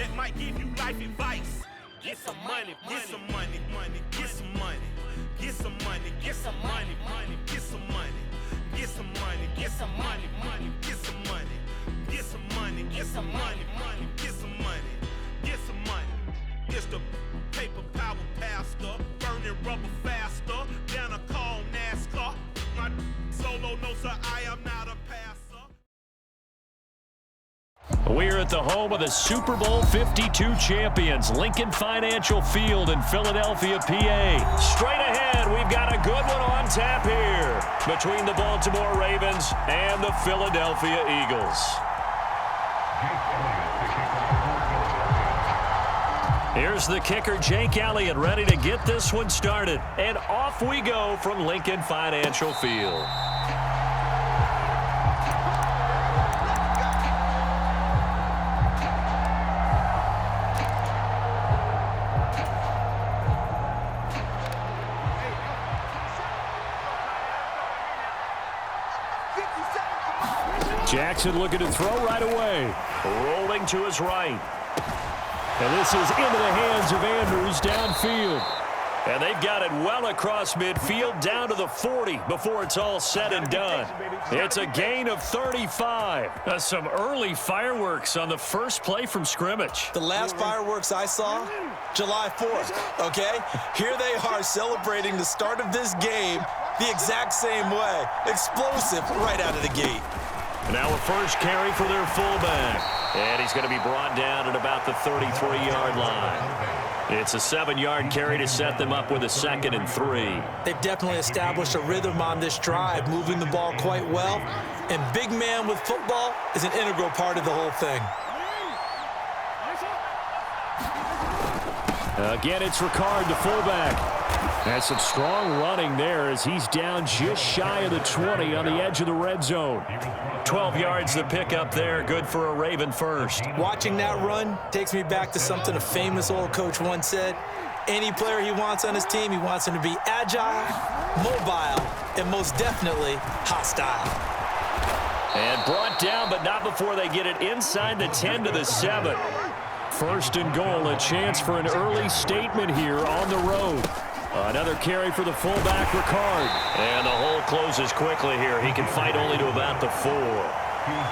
that might give you life advice. Get some money, get some money, get some money, get some money, get some money, get some money, get some money, get some money, get some money, get some money, get some money, get some money, get some money. It's the paper power pastor, burning rubber faster than a call NASCAR. My solo no sir, I am not a passer. We're at the home of the Super Bowl 52 champions, Lincoln Financial Field in Philadelphia, PA. Straight ahead, we've got a good one on tap here between the Baltimore Ravens and the Philadelphia Eagles. Here's the kicker, Jake Elliott, ready to get this one started. And off we go from Lincoln Financial Field. Jackson looking to throw right away. Rolling to his right. And this is into the hands of Andrews downfield. And they've got it well across midfield down to the 40 before it's all said and done. It's a gain of 35. Some early fireworks on the first play from scrimmage. The last fireworks I saw, July 4th, okay? Here they are celebrating the start of this game the exact same way. Explosive right out of the gate. Now a first carry for their fullback. And he's going to be brought down at about the 33-yard line. It's a 7-yard carry to set them up with a 2nd and 3. They've definitely established a rhythm on this drive, moving the ball quite well. And big man with football is an integral part of the whole thing. Again, it's Ricard, the fullback. That's some strong running there as he's down just shy of the 20 on the edge of the red zone. 12 yards the pickup there, good for a Raven first. Watching that run takes me back to something a famous old coach once said. Any player he wants on his team, he wants him to be agile, mobile, and most definitely hostile. And brought down, but not before they get it inside the 10 to the 7. First and goal, a chance for an early statement here on the road. Another carry for the fullback, Ricard. And the hole closes quickly here. He can fight only to about the 4.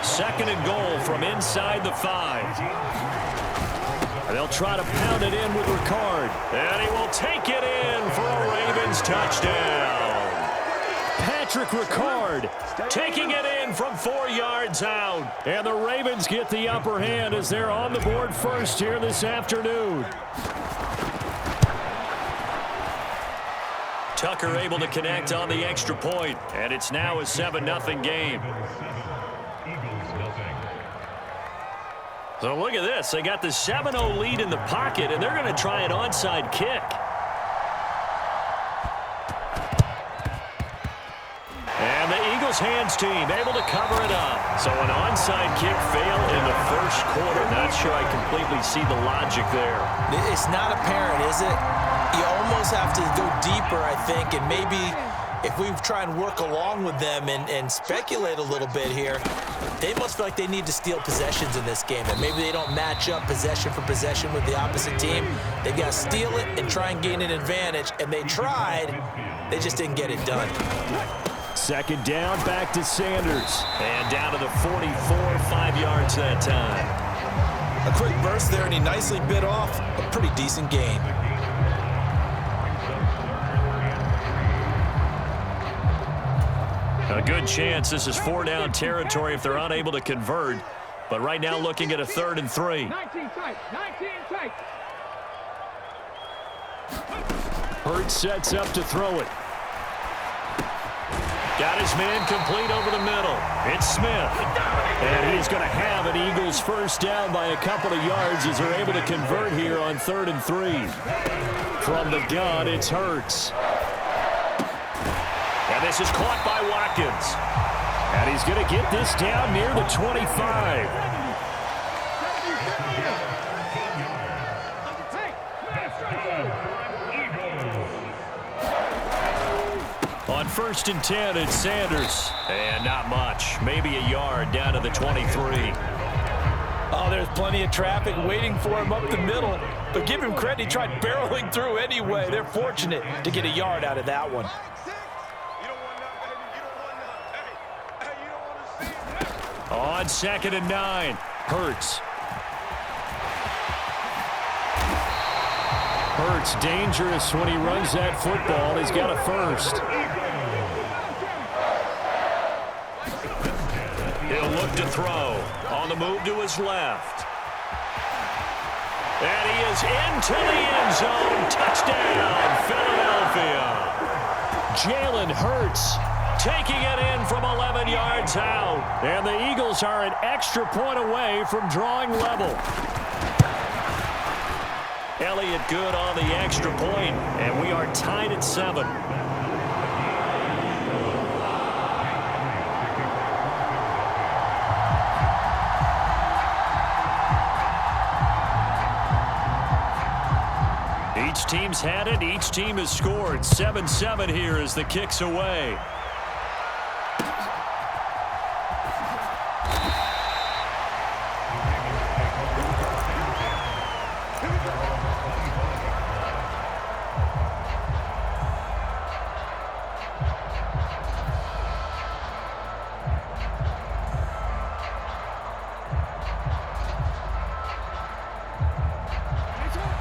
2nd and goal from inside the 5. They'll try to pound it in with Ricard. And he will take it in for a Ravens touchdown. Patrick Ricard taking it in from 4 yards out. And the Ravens get the upper hand as they're on the board first here this afternoon. Tucker able to connect on the extra point, and it's now a 7-0 game. So look at this. They got the 7-0 lead in the pocket, and they're going to try an onside kick. And the Eagles hands team able to cover it up. So an onside kick fail in the first quarter. Not sure I completely see the logic there. It's not apparent, is it? You almost have to go deeper, I think, and maybe if we try and work along with them and speculate a little bit here, they must feel like they need to steal possessions in this game, and maybe they don't match up possession for possession with the opposite team. They've got to steal it and try and gain an advantage, and they tried. They just didn't get it done. 2nd down, back to Sanders. And down to the 44, 5 yards that time. A quick burst there, and he nicely bit off a pretty decent gain. A good chance this is 4-down territory if they're unable to convert. But right now looking at a 3rd and 3. 19 tight. Hurts sets up to throw it. Got his man complete over the middle. It's Smith. And he's going to have an Eagles first down by a couple of yards as they're able to convert here on 3rd and 3. From the gun, it's Hurts. And this is caught by Watkins. And he's going to get this down near the 25. On 1st and 10, it's Sanders. And not much. Maybe a yard down to the 23. Oh, Oh, there's plenty of traffic waiting for him up the middle. But give him credit, he tried barreling through anyway. They're fortunate to get a yard out of that one. On 2nd and 9, Hurts. Hurts dangerous when he runs that football. He's got a first. He'll look to throw. On the move to his left. And he is into the end zone. Touchdown, Philadelphia. Jalen Hurts taking it in from 11 yards out. And the Eagles are an extra point away from drawing level. Elliott good on the extra point, and we are tied at 7. Each team's had it. Each team has scored. 7-7 here as the kick's away.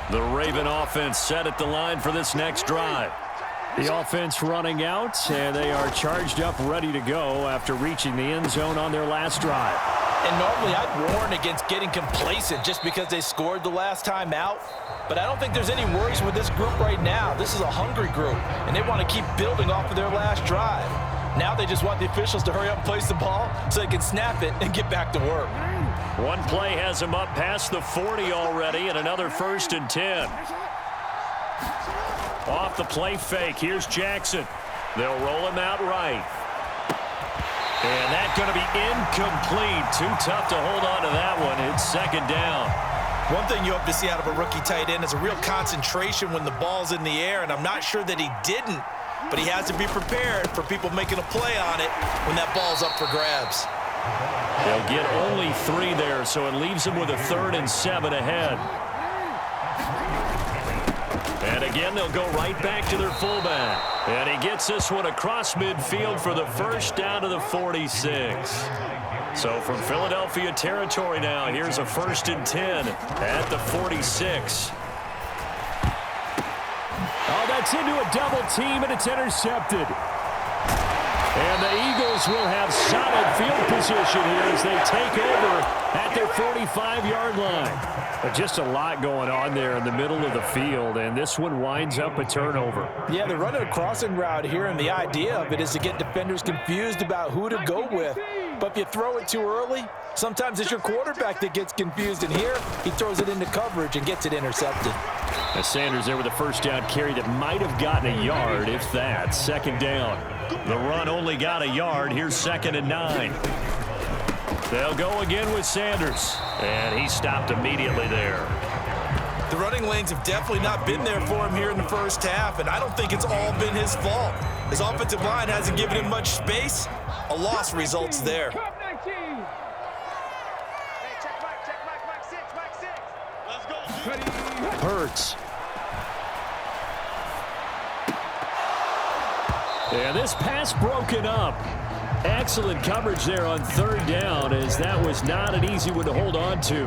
The Raven offense set at the line for this next drive. The offense running out, and they are charged up, ready to go after reaching the end zone on their last drive. And normally I'd warn against getting complacent just because they scored the last time out. But I don't think there's any worries with this group right now. This is a hungry group, and they want to keep building off of their last drive. Now they just want the officials to hurry up and place the ball so they can snap it and get back to work. One play has him up past the 40 already, and another 1st and 10. Off the play fake, here's Jackson. They'll roll him out right. And that's going to be incomplete. Too tough to hold on to that one. It's 2nd down. One thing you hope to see out of a rookie tight end is a real concentration when the ball's in the air, and I'm not sure that he didn't, but he has to be prepared for people making a play on it when that ball's up for grabs. They'll get only 3 there, so it leaves them with a 3rd and 7 ahead. And again, they'll go right back to their fullback. And he gets this one across midfield for the first down to the 46. So from Philadelphia territory now, here's a 1st and 10 at the 46. Oh, that's into a double team, and it's intercepted. And the Eagles will have solid field position here as they take over at their 45-yard line. But just a lot going on there in the middle of the field, and this one winds up a turnover. Yeah, they're running a crossing route here, and the idea of it is to get defenders confused about who to go with. But if you throw it too early, sometimes it's your quarterback that gets confused, and here he throws it into coverage and gets it intercepted. Now Sanders there with a first down carry that might have gotten a yard, if that. 2nd down. The run only got a yard. Here's 2nd and 9. They'll go again with Sanders, and he stopped immediately there. The running lanes have definitely not been there for him here in the first half, and I don't think it's all been his fault. His offensive line hasn't given him much space. A loss results there. Hurts. And this pass broken up. Excellent coverage there on 3rd down, as that was not an easy one to hold on to.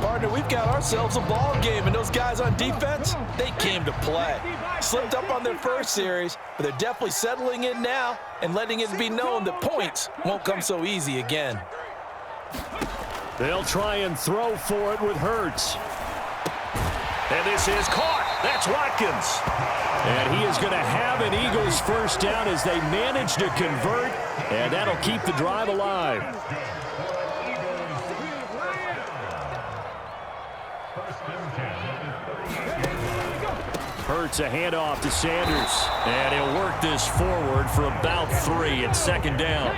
Partner, we've got ourselves a ball game, and those guys on defense, they came to play. Slipped up on their first series, but they're definitely settling in now and letting it be known that points won't come so easy again. They'll try and throw for it with Hurts. And this is caught. That's Watkins. And he is going to have an Eagles first down as they manage to convert, and that'll keep the drive alive. Hurts a handoff to Sanders, and he'll work this forward for about 3 at 2nd down.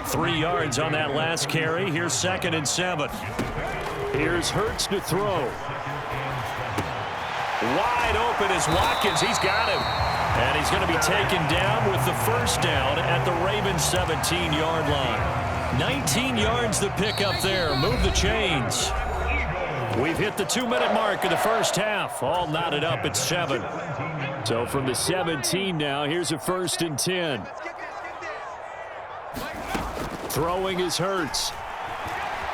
3 yards on that last carry. Here's 2nd and 7. Here's Hurts to throw. Wide open is Watkins. He's got him. And he's going to be taken down with the first down at the Ravens 17-yard line. 19 yards to pick up there. Move the chains. We've hit the 2-minute mark in the first half. All knotted up at 7. So from the 17 now, here's a 1st and 10. Throwing is Hurts.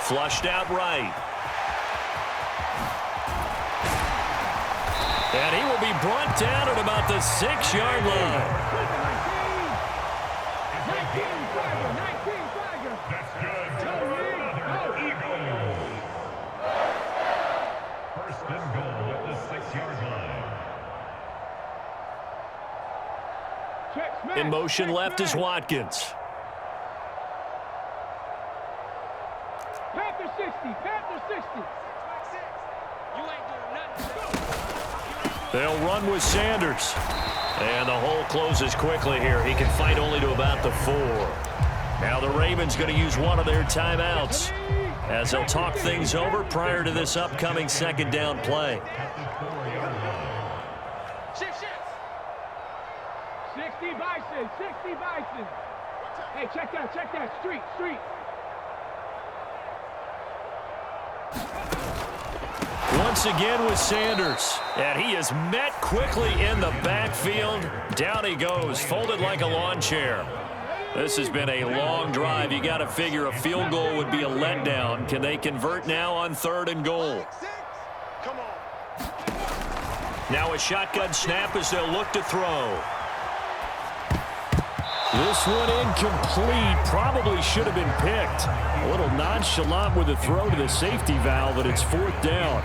Flushed out right. And he will be brought down at about the 6-yard line. In motion left is Watkins. Panther 60, Panther 60. You ain't doing nothing. They'll run with Sanders. And the hole closes quickly here. He can fight only to about the 4. Now the Ravens going to use one of their timeouts as they'll talk things over prior to this upcoming 2nd down play. 60 Bison, 60 Bison. Hey, check that, street. Once again with Sanders, and he is met quickly in the backfield. Down he goes, folded like a lawn chair. This has been a long drive. You got to figure a field goal would be a letdown. Can they convert now on 3rd and goal? Now a shotgun snap as they'll look to throw. This one incomplete. Probably should have been picked. A little nonchalant with a throw to the safety valve, and it's 4th down.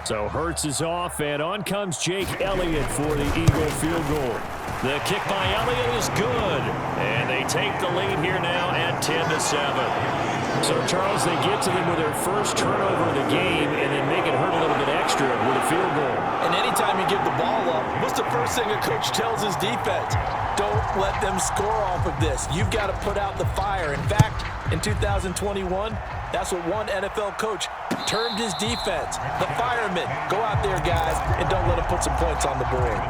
So Hurts is off, and on comes Jake Elliott for the Eagle field goal. The kick by Elliott is good, and they take the lead here now at 10-7. So, Charles, they get to them with their first turnover of the game and then make it hurt a little bit extra with a field goal. And anytime you give the ball up, what's the first thing a coach tells his defense? Don't let them score off of this. You've got to put out the fire. In fact, in 2021, that's what one NFL coach termed his defense. The firemen. Go out there, guys, and don't let them put some points on the board.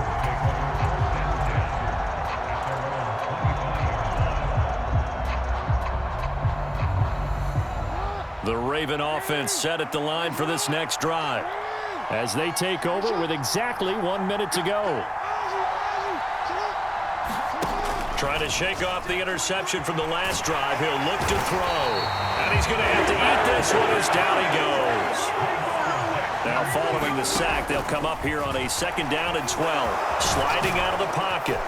The Raven offense set at the line for this next drive as they take over with exactly 1 minute to go. Trying to shake off the interception from the last drive. He'll look to throw. And he's going to have to eat this one as down he goes. Now following the sack, they'll come up here on a 2nd down and 12. Sliding out of the pocket.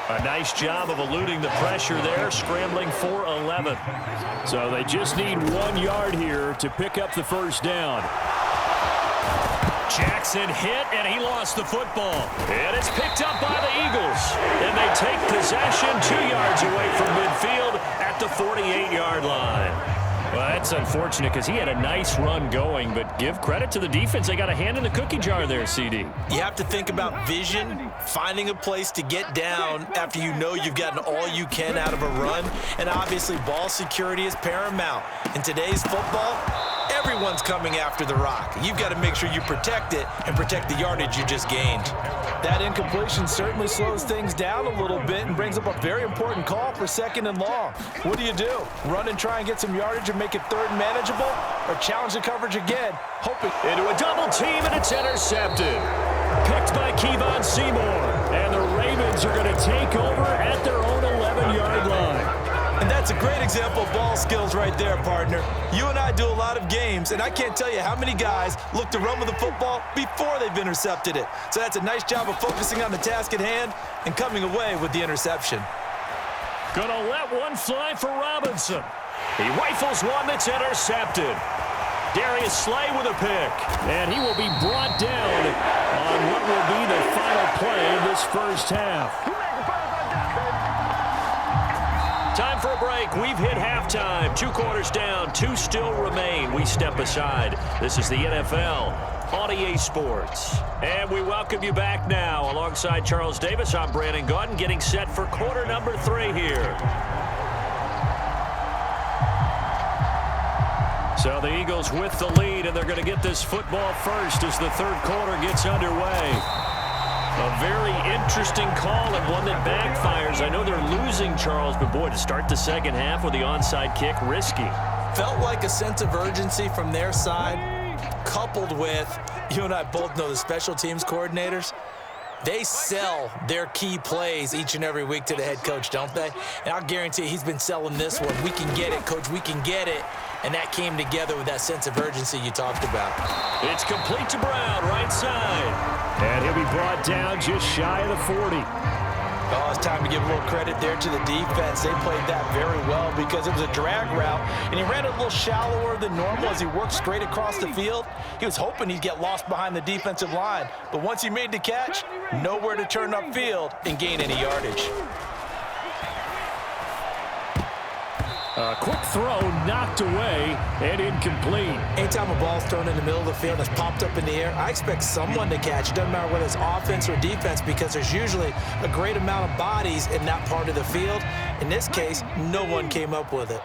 A nice job of eluding the pressure there, scrambling for 11. So they just need 1 yard here to pick up the 1st down. Jackson hit, and he lost the football. And it's picked up by the Eagles. And they take possession 2 yards away from midfield at the 48-yard line. Well, that's unfortunate because he had a nice run going, but give credit to the defense. They got a hand in the cookie jar there, CD. You have to think about vision, finding a place to get down after you know you've gotten all you can out of a run, and obviously ball security is paramount. In today's football, everyone's coming after the rock. You've got to make sure you protect it and protect the yardage you just gained. That incompletion certainly slows things down a little bit and brings up a very important call for 2nd and long. What do? Run and try and get some yardage and make it 3rd and manageable, or challenge the coverage again, hoping into a double team, and it's intercepted. Picked by Kevon Seymour, and the Ravens are going to take over at their own 11-yard line. And that's a great example of ball skills right there, partner. You and I do a lot of games, and I can't tell you how many guys look to run with the football before they've intercepted it. So that's a nice job of focusing on the task at hand and coming away with the interception. Gonna let one fly for Robinson. He rifles one that's intercepted. Darius Slay with a pick. And he will be brought down on what will be the final play of this first half. Time for a break. We've hit halftime. 2 quarters down. 2 still remain. We step aside. This is the NFL on EA Sports. And we welcome you back now. Alongside Charles Davis, I'm Brandon Gautin, getting set for quarter number 3 here. So the Eagles with the lead, and they're going to get this football first as the 3rd quarter gets underway. A very interesting call and one that backfires. I know they're losing, Charles, but boy, to start the second half with the onside kick, risky. Felt like a sense of urgency from their side, coupled with, you and I both know the special teams coordinators, they sell their key plays each and every week to the head coach, don't they? And I'll guarantee you he's been selling this one. We can get it, coach, we can get it. And that came together with that sense of urgency you talked about. It's complete to Brown, right side. And he'll be brought down just shy of the 40. Oh, it's time to give a little credit there to the defense. They played that very well because it was a drag route, and he ran it a little shallower than normal as he worked straight across the field. He was hoping he'd get lost behind the defensive line, but once he made the catch, nowhere to turn upfield and gain any yardage. A quick throw knocked away and incomplete. Anytime a ball's thrown in the middle of the field and it's popped up in the air, I expect someone to catch. It doesn't matter whether it's offense or defense because there's usually a great amount of bodies in that part of the field. In this case, no one came up with it.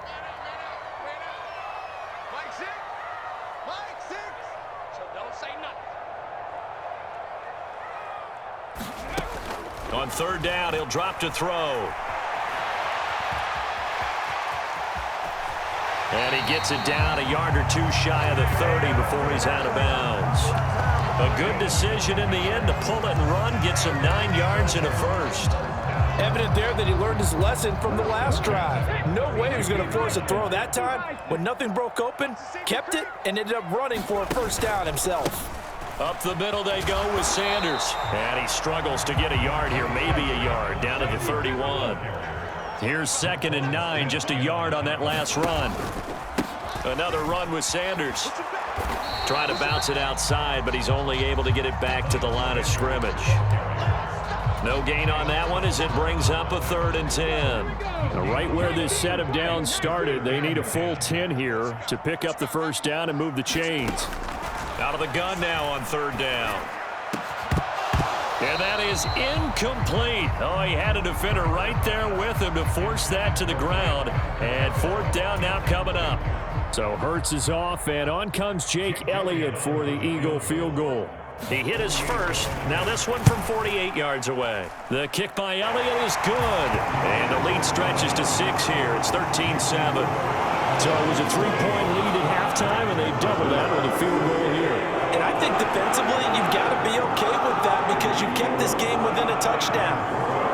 On third down, he'll drop to throw. And he gets it down a yard or two shy of the 30 before he's out of bounds. A good decision in the end to pull it and run, gets him 9 yards and a first. Evident there that he learned his lesson from the last drive. No way he was going to force a throw that time. When nothing broke open, kept it, and ended up running for a first down himself. Up the middle they go with Sanders. And he struggles to get a yard here, maybe a yard, down to the 31. Here's 2nd and 9, just a yard on that last run. Another run with Sanders. Trying to bounce it outside, but he's only able to get it back to the line of scrimmage. No gain on that one as it brings up a 3rd and 10. Right where this set of downs started, they need a full 10 here to pick up the first down and move the chains. Out of the gun now on 3rd down. And that is incomplete. Oh, he had a defender right there with him to force that to the ground. And 4th down now coming up. So Hurts is off, and on comes Jake Elliott for the Eagle field goal. He hit his first. Now this one from 48 yards away. The kick by Elliott is good. And the lead stretches to 6 here. It's 13-7. So it was a 3-point lead at halftime, and they doubled that with a field goal here. And I think defensively, you've got to be okay with that because you kept this game within a touchdown.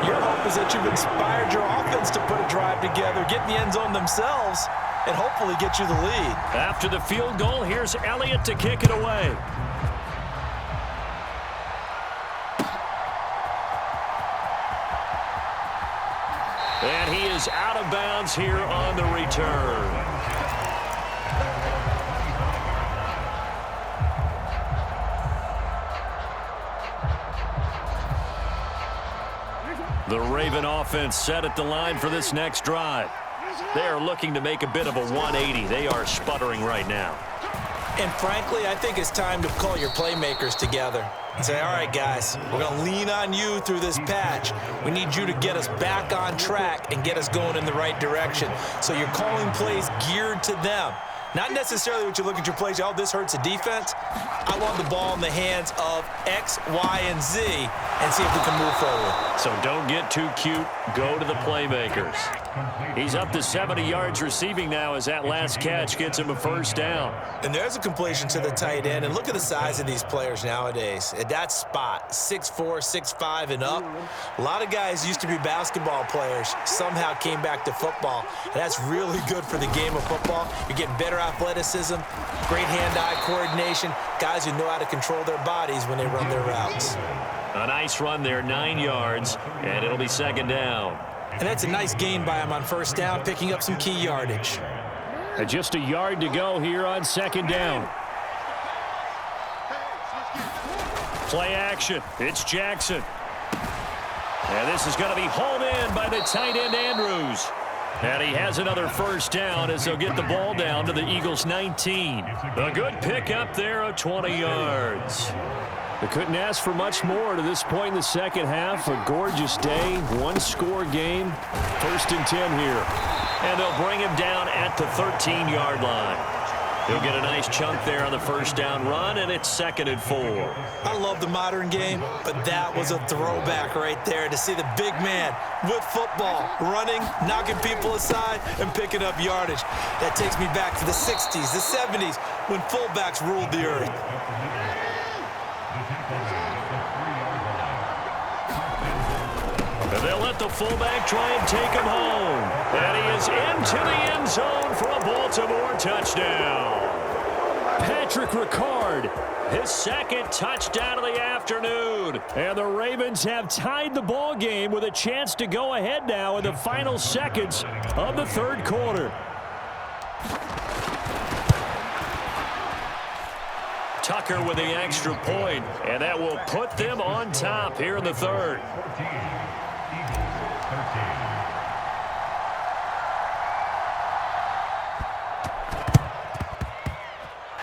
Your hope is that you've inspired your offense to put a drive together, get in the end zone themselves, and hopefully get you the lead. After the field goal, here's Elliott to kick it away. And he is out of bounds here on the return. The Raven offense set at the line for this next drive. They are looking to make a bit of a 180. They are sputtering right now. And frankly, I think it's time to call your playmakers together and say, all right, guys, we're going to lean on you through this patch. We need you to get us back on track and get us going in the right direction. So you're calling plays geared to them. Not necessarily what you look at your plays, oh, this hurts the defense. I want the ball in the hands of X, Y, and Z and see if we can move forward. So don't get too cute. Go to the playmakers. He's up to 70 yards receiving now as that last catch gets him a first down. And there's a completion to the tight end. And look at the size of these players nowadays. At that spot, 6'4", 6'5", and up. A lot of guys used to be basketball players, somehow came back to football. And that's really good for the game of football. You're getting better athleticism, great hand-eye coordination, guys who know how to control their bodies when they run their routes. A nice run there, 9 yards, and it'll be 2nd down. And that's a nice gain by him on first down, picking up some key yardage. And just a yard to go here on 2nd down. Play action. It's Jackson. And this is going to be hauled in by the tight end Andrews. And he has another first down as they'll get the ball down to the Eagles' 19. A good pickup there of 20 yards. They couldn't ask for much more to this point in the second half. A gorgeous day, one-score game. 1st and 10 here. And they'll bring him down at the 13-yard line. He'll get a nice chunk there on the first down run, and it's 2nd and 4. I love the modern game, but that was a throwback right there to see the big man with football, running, knocking people aside, and picking up yardage. That takes me back to the 60s, the 70s, when fullbacks ruled the earth. And they'll let the fullback try and take him home. And he is into the end zone for a Baltimore touchdown. Patrick Ricard, his 2nd touchdown of the afternoon. And the Ravens have tied the ball game with a chance to go ahead now in the final seconds of the 3rd quarter. Tucker with the extra point, and that will put them on top here in the 3rd.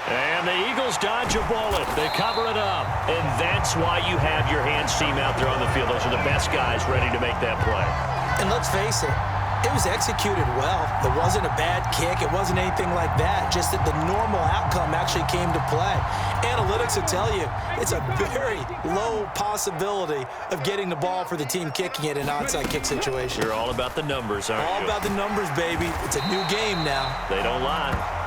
And the Eagles dodge a bullet. They cover it up. And that's why you have your hands team out there on the field. Those are the best guys ready to make that play. And let's face it, it was executed well. It wasn't a bad kick. It wasn't anything like that. Just that the normal outcome actually came to play. Analytics will tell you it's a very low possibility of getting the ball for the team kicking it in an onside kick situation. You're all about the numbers, aren't you? All about the numbers, baby. It's a new game now. They don't lie.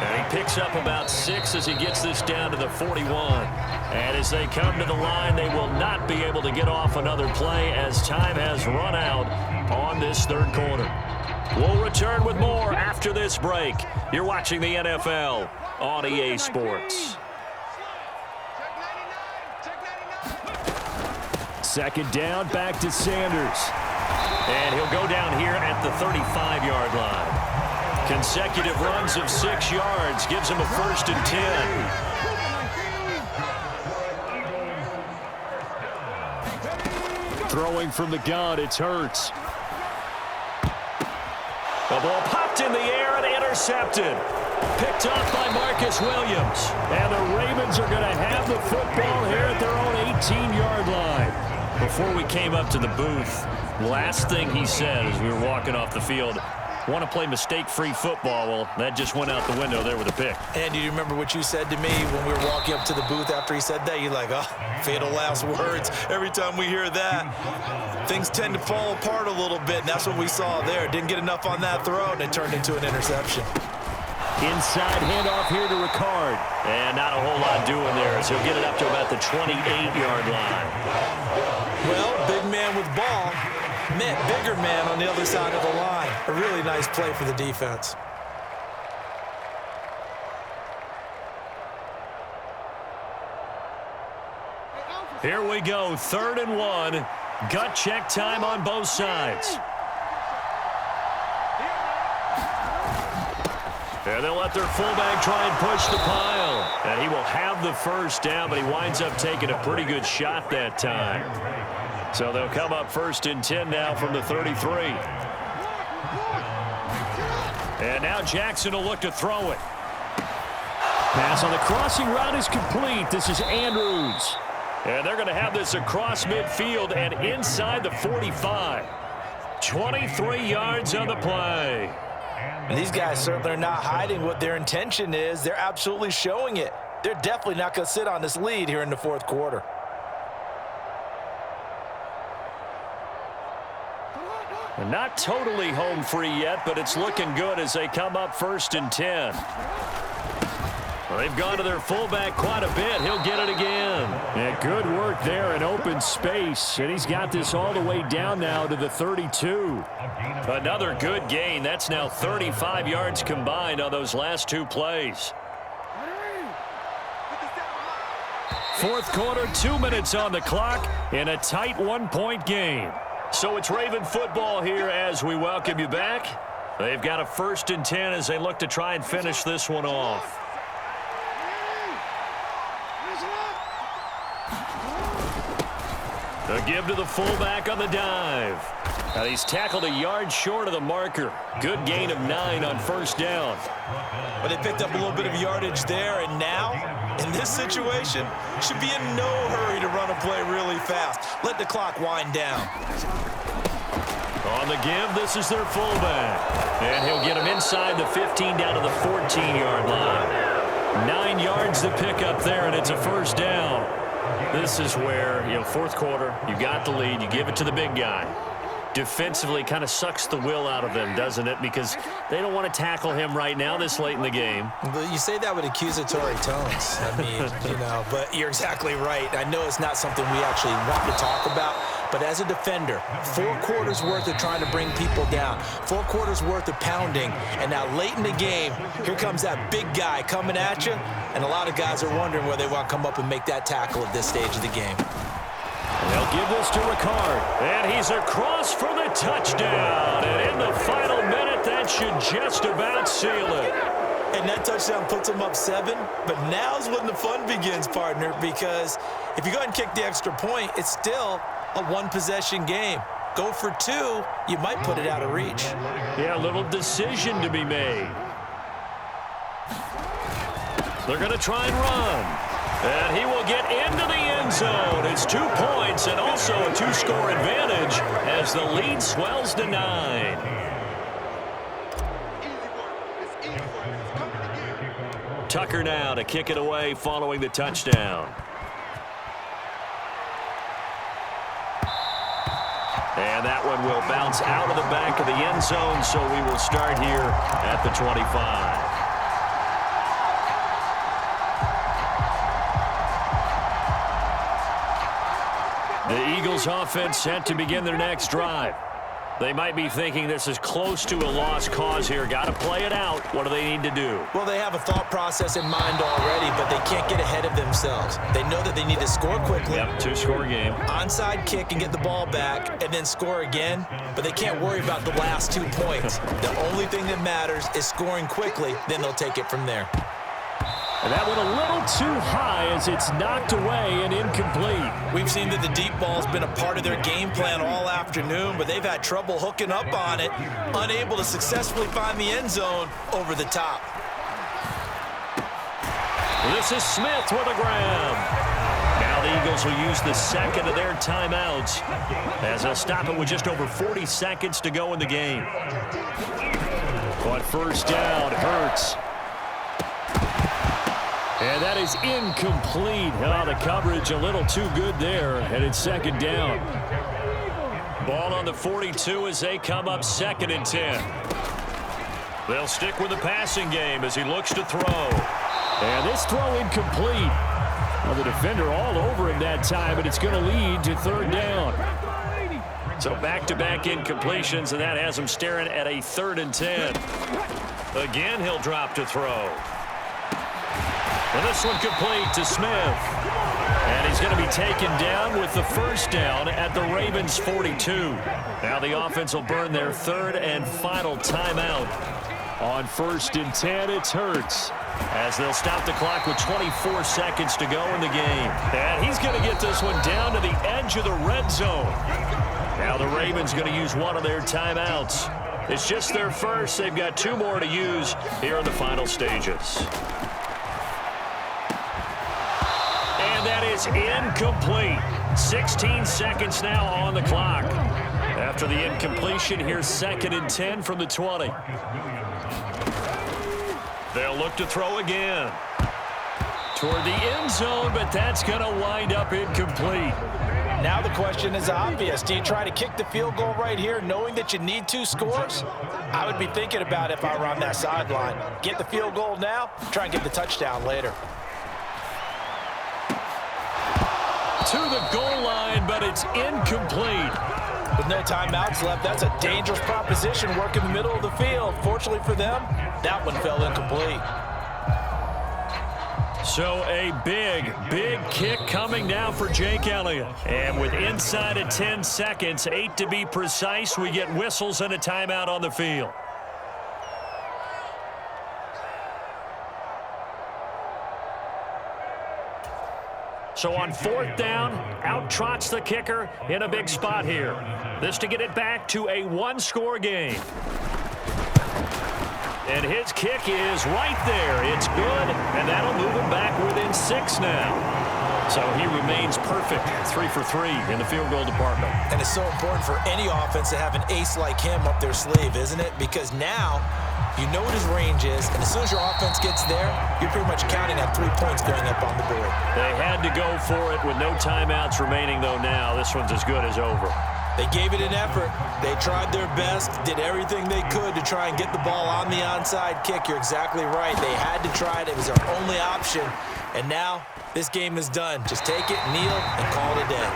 And he picks up about 6 as he gets this down to the 41. And as they come to the line, they will not be able to get off another play as time has run out on this 3rd quarter. We'll return with more after this break. You're watching the NFL on EA Sports. 2nd down, back to Sanders. And he'll go down here at the 35-yard line. Consecutive runs of 6 yards gives him a 1st and 10. Throwing from the gun, it's Hurts. The ball popped in the air and intercepted. Picked off by Marcus Williams. And the Ravens are going to have the football here at their own 18-yard line. Before we came up to the booth, last thing he said as we were walking off the field, want to play mistake-free football. Well, that just went out the window there with a pick. And do you remember what you said to me when we were walking up to the booth after he said that? You're like, oh, fatal last words. Every time we hear that, things tend to fall apart a little bit, and that's what we saw there. Didn't get enough on that throw, and it turned into an interception. Inside handoff here to Ricard. And not a whole lot doing there as he'll get it up to about the 28-yard line. Well, big man with ball met bigger man on the other side of the line. A really nice play for the defense. Here we go, 3rd and 1. Gut check time on both sides. And they'll let their fullback try and push the pile. And he will have the 1st down, but he winds up taking a pretty good shot that time. So they'll come up 1st and 10 now from the 33. And now Jackson will look to throw it. Pass on the crossing route is complete. This is Andrews. And they're going to have this across midfield and inside the 45. 23 yards on the play. And these guys certainly are not hiding what their intention is. They're absolutely showing it. They're definitely not going to sit on this lead here in the 4th quarter. And not totally home free yet, but it's looking good as they come up 1st and 10. Well, they've gone to their fullback quite a bit. He'll get it again. Yeah, good work there in open space. And he's got this all the way down now to the 32. Another good gain. That's now 35 yards combined on those last 2 plays. 4th quarter, 2 minutes on the clock in a tight 1-point game. So it's Raven football here as we welcome you back. They've got a 1st and 10 as they look to try and finish this one off. The give to the fullback on the dive. Now he's tackled a yard short of the marker. Good gain of 9 on 1st down. But they picked up a little bit of yardage there, and now, in this situation, should be in no hurry to run a play really fast. Let the clock wind down. On the give, this is their fullback. And he'll get him inside the 15 down to the 14-yard line. 9 yards to pick up there, and it's a first down. This is where, fourth quarter, you got the lead, you give it to the big guy. Defensively kind of sucks the will out of them, doesn't it? Because they don't want to tackle him right now this late in the game. But you say that with accusatory tones. I mean, but you're exactly right. I know it's not something we actually want to talk about, but as a defender, 4 quarters worth of trying to bring people down, 4 quarters worth of pounding, and now late in the game, here comes that big guy coming at you, and a lot of guys are wondering whether they want to come up and make that tackle at this stage of the game. They'll give this to Ricard, and he's across for the touchdown. And in the final minute, that should just about seal it. And that touchdown puts them up 7, but now's when the fun begins, partner, because if you go ahead and kick the extra point, it's still a 1-possession game. Go for 2, you might put it out of reach. Yeah, a little decision to be made. They're going to try and run. And he will get into the end zone. It's 2 points and also a 2-score advantage as the lead swells to 9. Tucker now to kick it away following the touchdown. And that one will bounce out of the back of the end zone, so we will start here at the 25. The Eagles offense set to begin their next drive. They might be thinking this is close to a lost cause here. Got to play it out. What do they need to do? Well, they have a thought process in mind already, but they can't get ahead of themselves. They know that they need to score quickly. Yep, 2-score game. Onside kick and get the ball back and then score again, but they can't worry about the last 2 points. The only thing that matters is scoring quickly, then they'll take it from there. And that one a little too high as it's knocked away and incomplete. We've seen that the deep ball's been a part of their game plan all afternoon, but they've had trouble hooking up on it, unable to successfully find the end zone over the top. This is Smith with a grab. Now the Eagles will use the second of their timeouts as they'll stop it with just over 40 seconds to go in the game. On first down, Hurts. And that is incomplete. Oh, the coverage a little too good there, and it's second down. Ball on the 42 as they come up 2nd and 10. They'll stick with the passing game as he looks to throw. And this throw incomplete. Well, the defender all over him that time, but it's going to lead to 3rd down. So back-to-back incompletions, and that has him staring at a 3rd and 10. Again, he'll drop to throw. And this one complete to Smith. And he's going to be taken down with the first down at the Ravens' 42. Now the offense will burn their 3rd and final timeout. On 1st and 10, it's Hurts. As they'll stop the clock with 24 seconds to go in the game. And he's going to get this one down to the edge of the red zone. Now the Ravens going to use one of their timeouts. It's just their first. They've got 2 more to use here in the final stages. That is incomplete. 16 seconds now on the clock. After the incompletion, here's 2nd and 10 from the 20. They'll look to throw again. Toward the end zone, but that's going to wind up incomplete. Now the question is obvious. Do you try to kick the field goal right here knowing that you need 2 scores? I would be thinking about it if I were on that sideline. Get the field goal now, try and get the touchdown later. To the goal line, but it's incomplete. With no timeouts left, that's a dangerous proposition. Work in the middle of the field. Fortunately for them, that one fell incomplete. So a big, big kick coming now for Jake Elliott. And with inside of 10 seconds, 8 to be precise, we get whistles and a timeout on the field. So on 4th down, out trots the kicker in a big spot here. This to get it back to a 1-score game. And his kick is right there. It's good, and that'll move him back within 6 now. So he remains perfect, 3 for 3 in the field goal department. And it's so important for any offense to have an ace like him up their sleeve, isn't it? Because now you know what his range is, and as soon as your offense gets there, you're pretty much counting on 3 points going up on the board. They had to go for it with no timeouts remaining, though. Now this one's as good as over. They gave it an effort. They tried their best, did everything they could to try and get the ball on the onside kick. You're exactly right. They had to try it. It was their only option. And now this game is done. Just take it, kneel, and call it a day.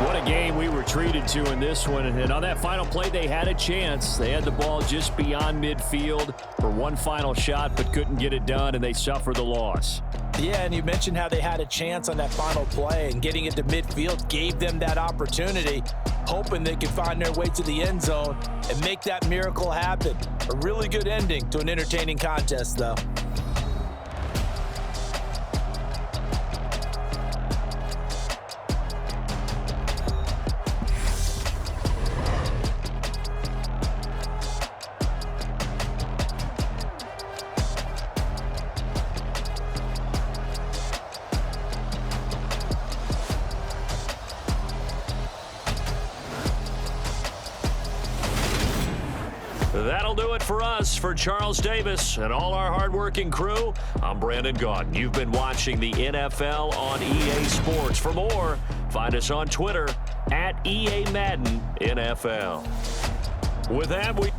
What a game we were treated to in this one. And on that final play, they had a chance. They had the ball just beyond midfield for one final shot, but couldn't get it done, and they suffered the loss. Yeah, and you mentioned how they had a chance on that final play, and getting it to midfield gave them that opportunity, hoping they could find their way to the end zone and make that miracle happen. A really good ending to an entertaining contest, though. That'll do it for us. For Charles Davis and all our hardworking crew, I'm Brandon Gaudin. You've been watching the NFL on EA Sports. For more, find us on Twitter @EA Madden NFL. With that, we...